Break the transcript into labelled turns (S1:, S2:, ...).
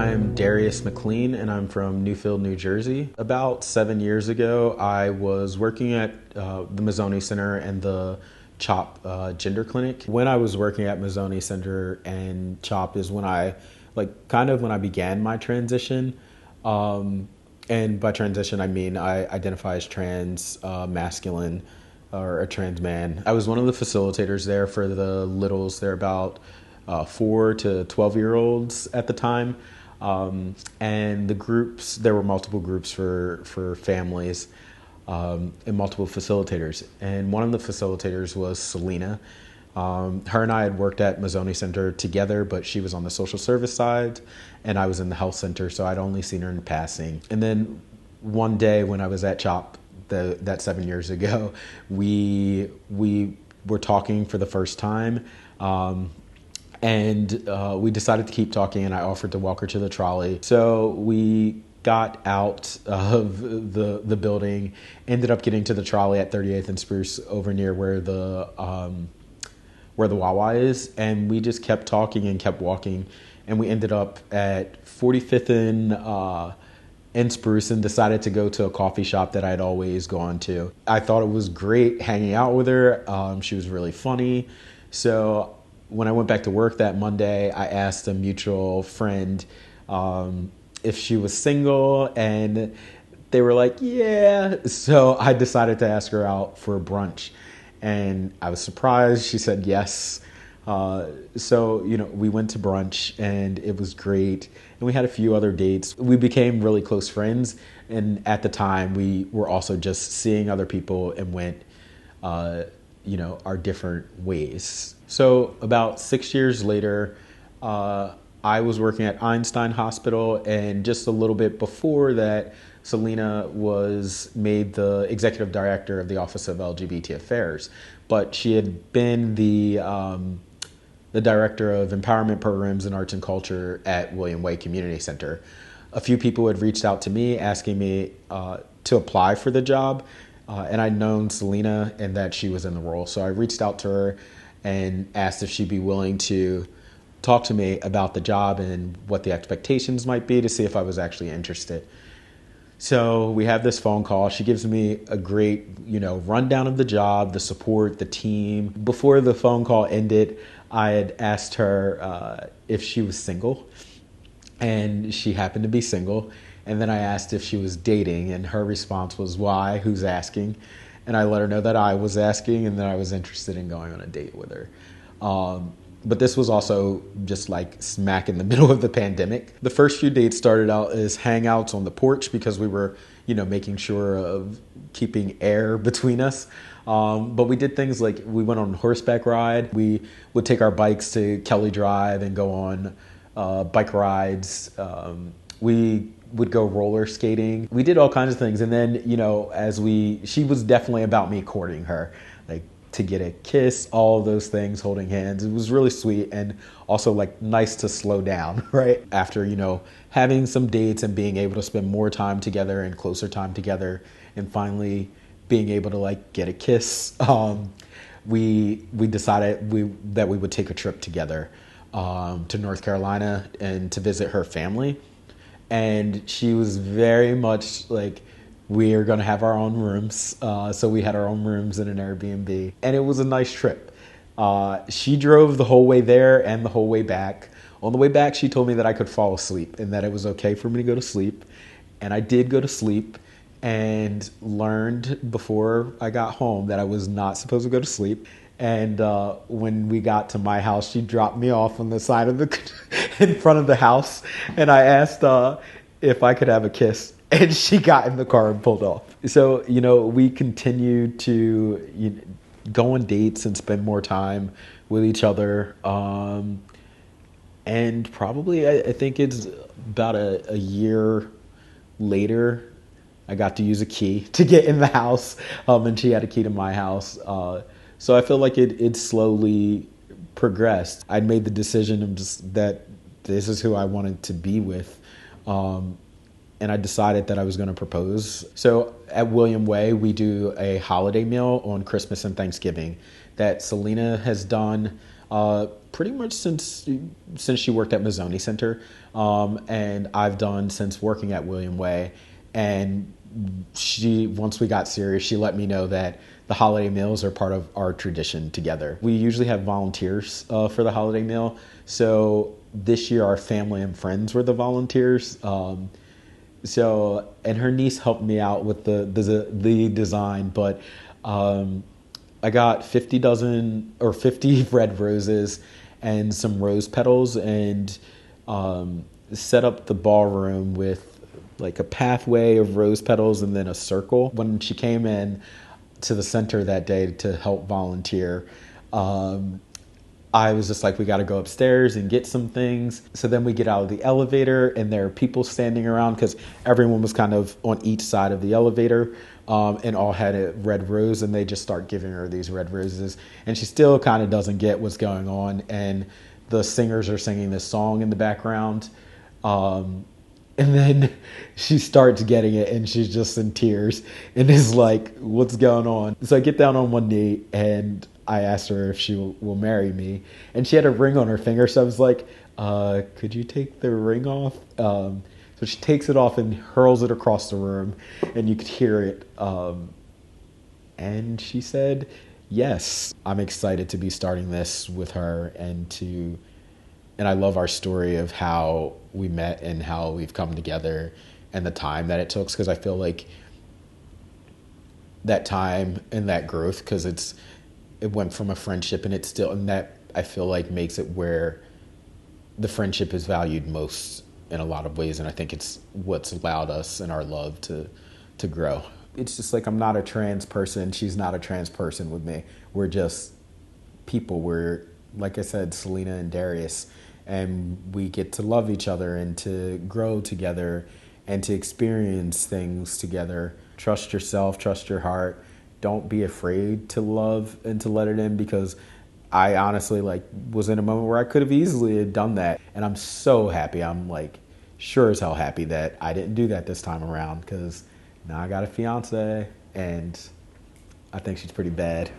S1: I'm Darius McLean, and I'm from Newfield, New Jersey. About 7 years ago, I was working at the Mazzoni Center and the CHOP Gender Clinic. When I was working at Mazzoni Center and CHOP is when I began my transition. And by transition, I mean I identify as trans, masculine, or a trans man. I was one of the facilitators there for the littles. They're about 4 to 12-year-olds at the time. And the groups, there were multiple groups for families and multiple facilitators. And one of the facilitators was Selena. Her and I had worked at Mazzoni Center together, but she was on the social service side and I was in the health center, so I'd only seen her in passing. And then one day when I was at CHOP, that 7 years ago, we were talking for the first time. And we decided to keep talking, and I offered to walk her to the trolley. So we got out of the building, ended up getting to the trolley at 38th and Spruce over near where the Wawa is, and we just kept talking and kept walking, and we ended up at 45th and Spruce and decided to go to a coffee shop that I'd always gone to. I thought it was great hanging out with her. She was really funny. So when I went back to work that Monday, I asked a mutual friend if she was single, and they were like, yeah. So I decided to ask her out for brunch, and I was surprised. She said yes. So, we went to brunch, and it was great. And we had a few other dates. We became really close friends, and at the time, we were also just seeing other people and went our different ways. So about 6 years later, I was working at Einstein Hospital, and just a little bit before that, Selena was made the executive director of the Office of LGBT Affairs, but she had been the director of empowerment programs in arts and culture at William Way Community Center. A few people had reached out to me asking me to apply for the job. And I'd known Selena and that she was in the role. So I reached out to her and asked if she'd be willing to talk to me about the job and what the expectations might be to see if I was actually interested. So we have this phone call. She gives me a great, rundown of the job, the support, the team. Before the phone call ended, I had asked her if she was single, and she happened to be single. And then I asked if she was dating, and her response was, why? Who's asking? And I let her know that I was asking and that I was interested in going on a date with her. But this was also just like smack in the middle of the pandemic. The first few dates started out as hangouts on the porch because we were, making sure of keeping air between us. But we did things like we went on a horseback ride. We would take our bikes to Kelly Drive and go on bike rides. We would go roller skating. We did all kinds of things. And then, she was definitely about me courting her, like to get a kiss, all of those things, holding hands. It was really sweet and also like nice to slow down, right? After, having some dates and being able to spend more time together and closer time together and finally being able to like get a kiss, we decided that we would take a trip together to North Carolina and to visit her family. And she was very much like, we are going to have our own rooms. So we had our own rooms in an Airbnb. And it was a nice trip. She drove the whole way there and the whole way back. On the way back, she told me that I could fall asleep and that it was okay for me to go to sleep. And I did go to sleep and learned before I got home that I was not supposed to go to sleep. And when we got to my house, she dropped me off on the side of in front of the house. And I asked if I could have a kiss. And she got in the car and pulled off. So, we continued to go on dates and spend more time with each other. And probably, I think it's about a year later, I got to use a key to get in the house. And she had a key to my house. So I feel like it slowly progressed. I'd made the decision of just that this is who I wanted to be with. And I decided that I was going to propose. So at William Way, we do a holiday meal on Christmas and Thanksgiving that Selena has done Pretty much since she worked at Mazzoni Center, and I've done since working at William Way. And once we got serious, she let me know that the holiday meals are part of our tradition together. We usually have volunteers for the holiday meal. So this year, our family and friends were the volunteers. And her niece helped me out with the design, but I got 50 red roses and some rose petals, and set up the ballroom with like a pathway of rose petals and then a circle. When she came in to the center that day to help volunteer, I was just like, we got to go upstairs and get some things. So then we get out of the elevator, and there are people standing around because everyone was kind of on each side of the elevator, and all had a red rose, and they just start giving her these red roses. And she still kind of doesn't get what's going on. And the singers are singing this song in the background. And then she starts getting it, and she's just in tears and is like, what's going on? So I get down on one knee, and I asked her if she will marry me. And she had a ring on her finger, so I was like, could you take the ring off? So she takes it off and hurls it across the room, and you could hear it. And she said, yes. I'm excited to be starting this with her, and I love our story of how we met and how we've come together and the time that it took, because I feel like that time and that growth, because it went from a friendship, and that I feel like makes it where the friendship is valued most in a lot of ways, and I think it's what's allowed us and our love to grow. It's just like, I'm not a trans person, she's not a trans person with me. We're just people. We're, like I said, Selena and Darius, and we get to love each other and to grow together and to experience things together. Trust yourself, trust your heart. Don't be afraid to love and to let it in, because I honestly was in a moment where I could have easily done that. And I'm so happy. I'm sure as hell happy that I didn't do that this time around, because now I got a fiance, and I think she's pretty bad.